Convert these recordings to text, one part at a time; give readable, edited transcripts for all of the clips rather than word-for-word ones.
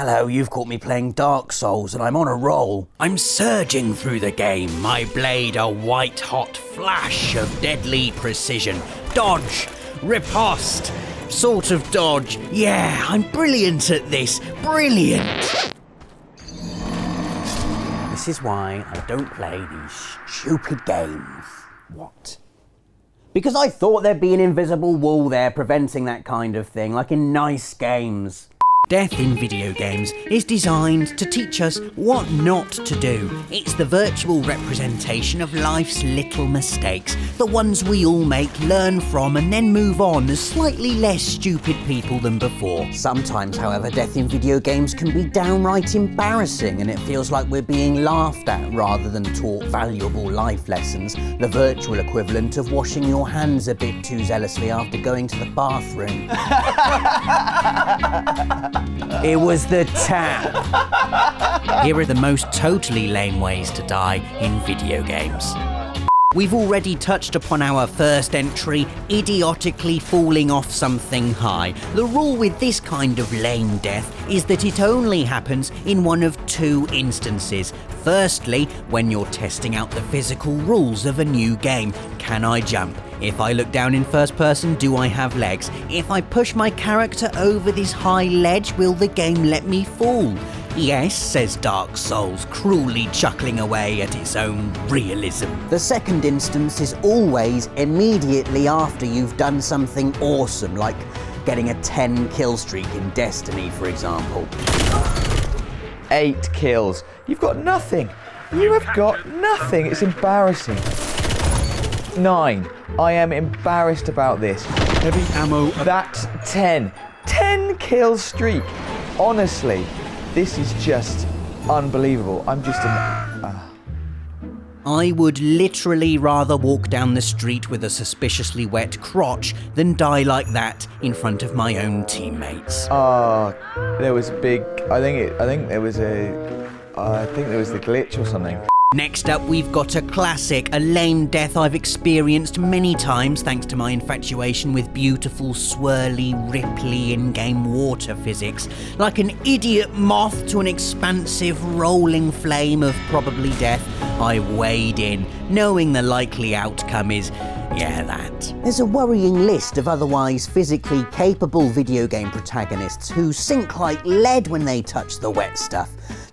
Hello, you've caught me playing Dark Souls and I'm on a roll. I'm surging through the game, my blade a white-hot flash of deadly precision. Dodge, riposte, sort of dodge. Yeah, I'm brilliant at this. Brilliant! This is why I don't play these stupid games. What? Because I thought there'd be an invisible wall there preventing that kind of thing, like in nice games. Death in video games is designed to teach us what not to do. It's the virtual representation of life's little mistakes, the ones we all make, learn from, and then move on as slightly less stupid people than before. Sometimes, however, death in video games can be downright embarrassing and it feels like we're being laughed at rather than taught valuable life lessons, the virtual equivalent of washing your hands a bit too zealously after going to the bathroom. It was the tap. Here are the most totally lame ways to die in video games. We've already touched upon our first entry, idiotically falling off something high. The rule with this kind of lame death is that it only happens in one of two instances. Firstly, when you're testing out the physical rules of a new game. Can I jump? If I look down in first person, do I have legs? If I push my character over this high ledge, will the game let me fall? Yes, says Dark Souls, cruelly chuckling away at its own realism. The second instance is always immediately after you've done something awesome, like getting a 10 kill streak in Destiny, for example. 8 kills. You've got nothing. You have got nothing. It's embarrassing. 9. I am embarrassed about this. Heavy ammo. That's 10. 10 kill streak. Honestly, this is just unbelievable. I'm just I would literally rather walk down the street with a suspiciously wet crotch than die like that in front of my own teammates. There was a big. I think there was the glitch or something. Next up, we've got a classic, a lame death I've experienced many times thanks to my infatuation with beautiful, swirly, ripply in-game water physics. Like an idiot moth to an expansive, rolling flame of probably death, I wade in, knowing the likely outcome is, yeah, that. There's a worrying list of otherwise physically capable video game protagonists who sink like lead when they touch the wet stuff.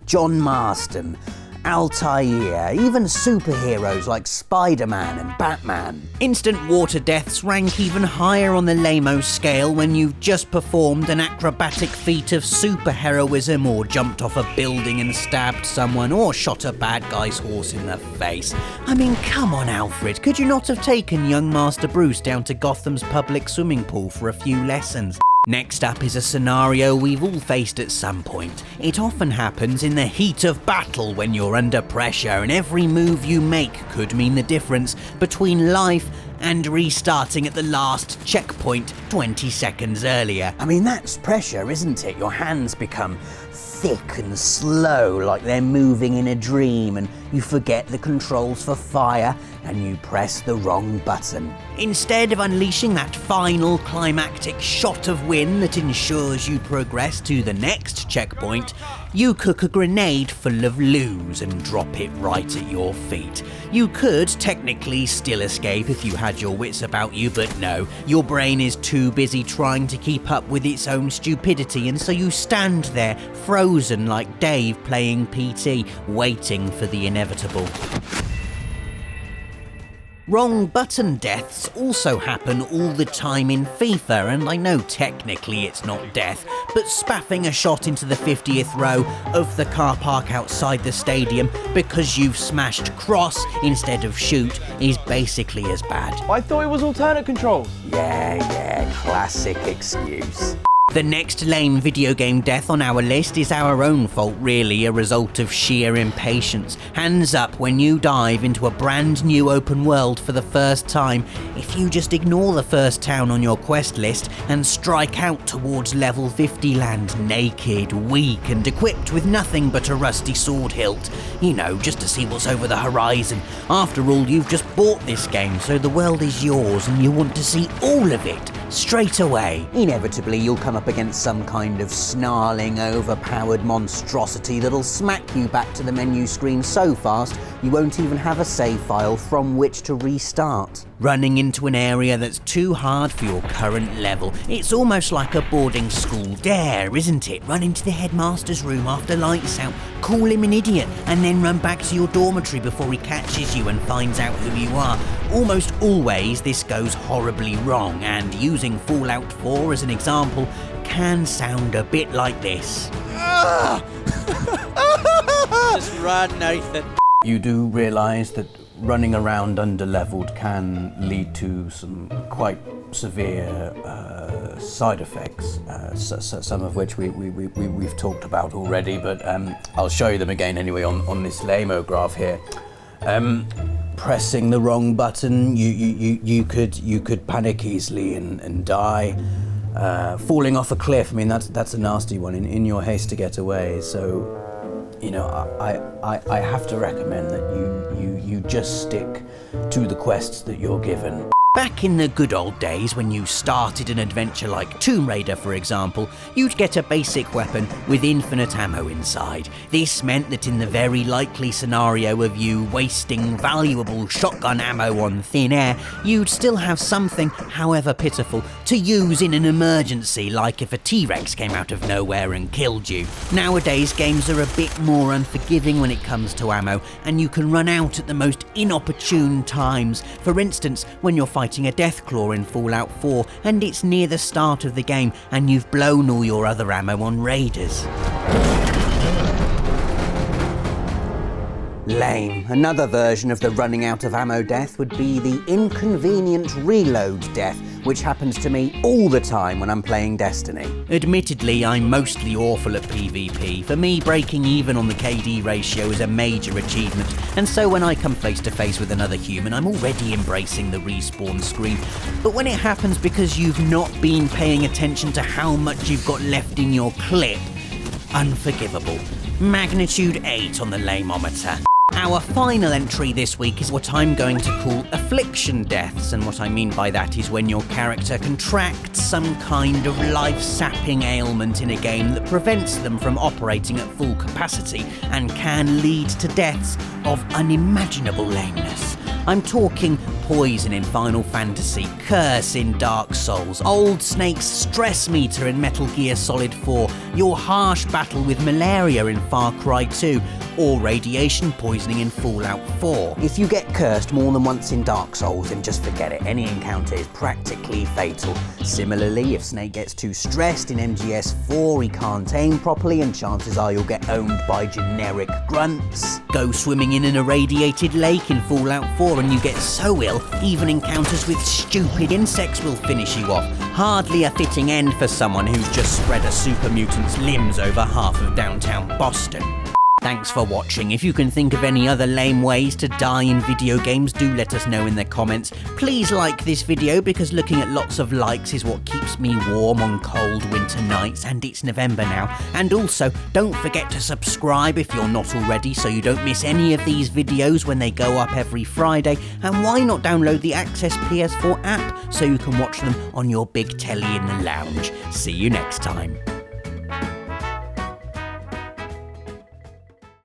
John Marston, Altair, even superheroes like Spider-Man and Batman. Instant water deaths rank even higher on the lame-o scale when you've just performed an acrobatic feat of superheroism or jumped off a building and stabbed someone or shot a bad guy's horse in the face. I mean, come on, Alfred, could you not have taken young Master Bruce down to Gotham's public swimming pool for a few lessons? Next up is a scenario we've all faced at some point. It often happens in the heat of battle when you're under pressure and every move you make could mean the difference between life and restarting at the last checkpoint 20 seconds earlier. I mean, that's pressure, isn't it? Your hands become thick and slow, like they're moving in a dream, and you forget the controls for fire and you press the wrong button. Instead of unleashing that final climactic shot of wind that ensures you progress to the next checkpoint, you cook a grenade full of loos and drop it right at your feet. You could technically still escape if you had your wits about you, but no, your brain is too busy trying to keep up with its own stupidity, and so you stand there, frozen like Dave playing PT, waiting for the inevitable. Wrong button deaths also happen all the time in FIFA, and I know technically it's not death, but spaffing a shot into the 50th row of the car park outside the stadium because you've smashed cross instead of shoot is basically as bad. I thought it was alternate controls. Yeah, classic excuse. The next lame video game death on our list is our own fault, really, a result of sheer impatience. Hands up when you dive into a brand new open world for the first time. If you just ignore the first town on your quest list and strike out towards level 50 land naked, weak and equipped with nothing but a rusty sword hilt. You know, just to see what's over the horizon. After all, you've just bought this game, so the world is yours and you want to see all of it. straight away. Inevitably, you'll come up against some kind of snarling, overpowered monstrosity that'll smack you back to the menu screen so fast you won't even have a save file from which to restart. Running into an area that's too hard for your current level. It's almost like a boarding school dare, isn't it? Run into the headmaster's room after lights out, call him an idiot, and then run back to your dormitory before he catches you and finds out who you are. Almost always this goes horribly wrong, and using Fallout 4 as an example can sound a bit like this. Just run, Nathan. You do realise that running around underleveled can lead to some quite severe side effects, some of which we've talked about already, but I'll show you them again anyway on this Lamest graph here. Pressing the wrong button, you could panic easily and die. Falling off a cliff, I mean that's a nasty one in your haste to get away. So, you know, I have to recommend that you just stick to the quests that you're given. Back in the good old days when you started an adventure like Tomb Raider, for example, you'd get a basic weapon with infinite ammo inside. This meant that in the very likely scenario of you wasting valuable shotgun ammo on thin air, you'd still have something, however pitiful, to use in an emergency, like if a T-Rex came out of nowhere and killed you. Nowadays, games are a bit more unforgiving when it comes to ammo, and you can run out at the most inopportune times. For instance, when you're fighting a Deathclaw in Fallout 4 and it's near the start of the game and you've blown all your other ammo on raiders. Lame. Another version of the running out of ammo death would be the inconvenient reload death, which happens to me all the time when I'm playing Destiny. Admittedly, I'm mostly awful at PvP. For me, breaking even on the KD ratio is a major achievement, and so when I come face to face with another human, I'm already embracing the respawn screen. But when it happens because you've not been paying attention to how much you've got left in your clip, unforgivable. Magnitude 8 on the lameometer. Our final entry this week is what I'm going to call Affliction deaths, and what I mean by that is when your character contracts some kind of life-sapping ailment in a game that prevents them from operating at full capacity and can lead to deaths of unimaginable lameness. I'm talking poison in Final Fantasy, curse in Dark Souls, Old Snake's stress meter in Metal Gear Solid 4, your harsh battle with malaria in Far Cry 2, or radiation poisoning in Fallout 4. If you get cursed more than once in Dark Souls, then just forget it. Any encounter is practically fatal. Similarly, if Snake gets too stressed in MGS4, he can't aim properly, and chances are you'll get owned by generic grunts. Go swimming in an irradiated lake in Fallout 4 and you get so ill, even encounters with stupid insects will finish you off. Hardly a fitting end for someone who's just spread a super mutant's limbs over half of downtown Boston. Thanks for watching. If you can think of any other lame ways to die in video games, do let us know in the comments. Please like this video because looking at lots of likes is what keeps me warm on cold winter nights, and it's November now. And also, don't forget to subscribe if you're not already so you don't miss any of these videos when they go up every Friday. And why not download the Access PS4 app so you can watch them on your big telly in the lounge. See you next time.